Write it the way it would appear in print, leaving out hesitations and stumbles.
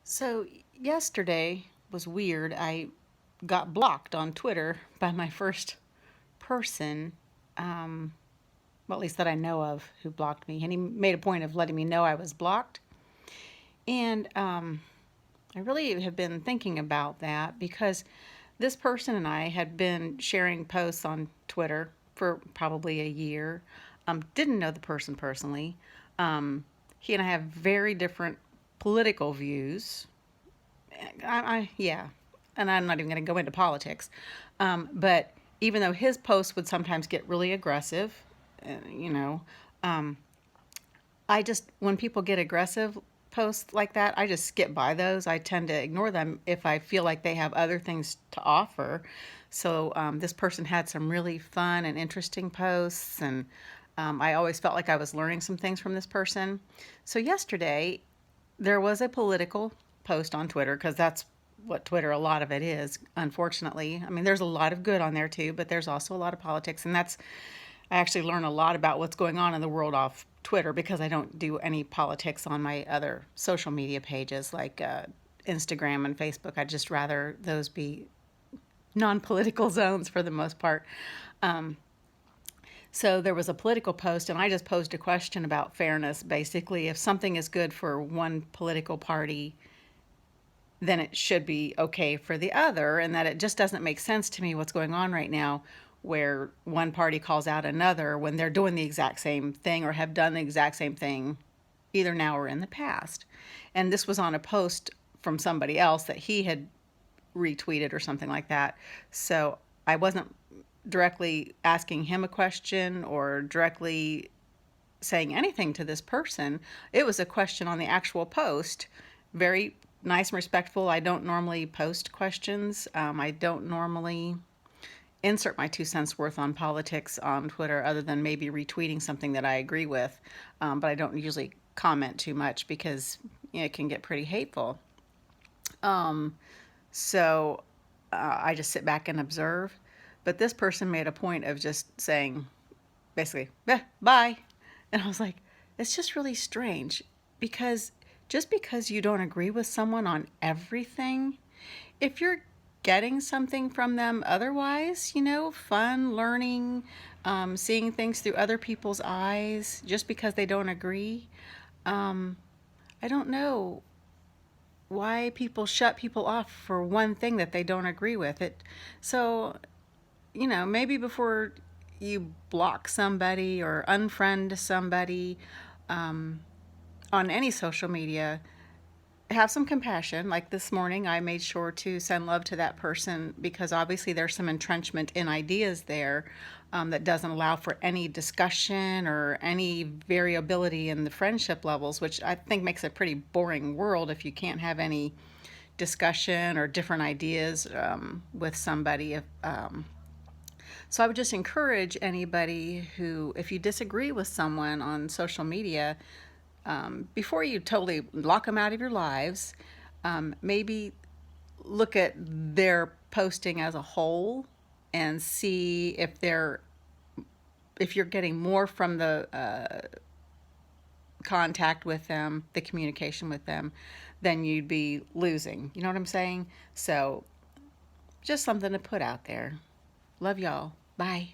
So yesterday was weird. I got blocked on Twitter by my first person, um, well, at least that I know of, who blocked me. And he made a point of letting me know I was blocked. And I really have been thinking about that because this person and I had been sharing posts on Twitter for probably a year. Didn't know the person personally. He and I have very different political views. Yeah, and I'm not even going to go into politics. But even though his posts would sometimes get really aggressive, you know, um, I just, when people get aggressive posts like that, I just skip by those. I tend to ignore them if I feel like they have other things to offer. So this person had some really fun and interesting posts, and I always felt like I was learning some things from this person. So yesterday, there was a political post on Twitter because that's what Twitter, a lot of it is, unfortunately. I mean, there's a lot of good on there too, but there's also a lot of politics. And that's, I actually learn a lot about what's going on in the world off Twitter because I don't do any politics on my other social media pages like Instagram and Facebook. I'd just rather those be non political zones for the most part. So there was a political post, and I just posed a question about fairness. Basically, if something is good for one political party, then it should be okay for the other, and that it just doesn't make sense to me what's going on right now where one party calls out another when they're doing the exact same thing or have done the exact same thing either now or in the past. And this was on a post from somebody else that he had retweeted or something like that. So I wasn't directly asking him a question or directly saying anything to this person. It was a question on the actual post. Very nice and respectful. I don't normally post questions. I don't normally insert my 2 cents worth on politics on Twitter other than maybe retweeting something that I agree with. But I don't usually comment too much because it can get pretty hateful. So I just sit back and observe. But this person made a point of just saying, basically, bye. And I was like, it's just really strange because just because you don't agree with someone on everything, if you're getting something from them otherwise, fun, learning, seeing things through other people's eyes, just because they don't agree, I don't know why people shut people off for one thing that they don't agree with. So maybe before you block somebody or unfriend somebody on any social media, have some compassion. Like this morning, I made sure to send love to that person because obviously there's some entrenchment in ideas there that doesn't allow for any discussion or any variability in the friendship levels, which I think makes a pretty boring world if you can't have any discussion or different ideas with somebody. So I would just encourage anybody who, if you disagree with someone on social media, before you totally lock them out of your lives, maybe look at their posting as a whole and see if you're getting more from the contact with them, the communication with them, than you'd be losing. You know what I'm saying? So just something to put out there. Love y'all. Bye.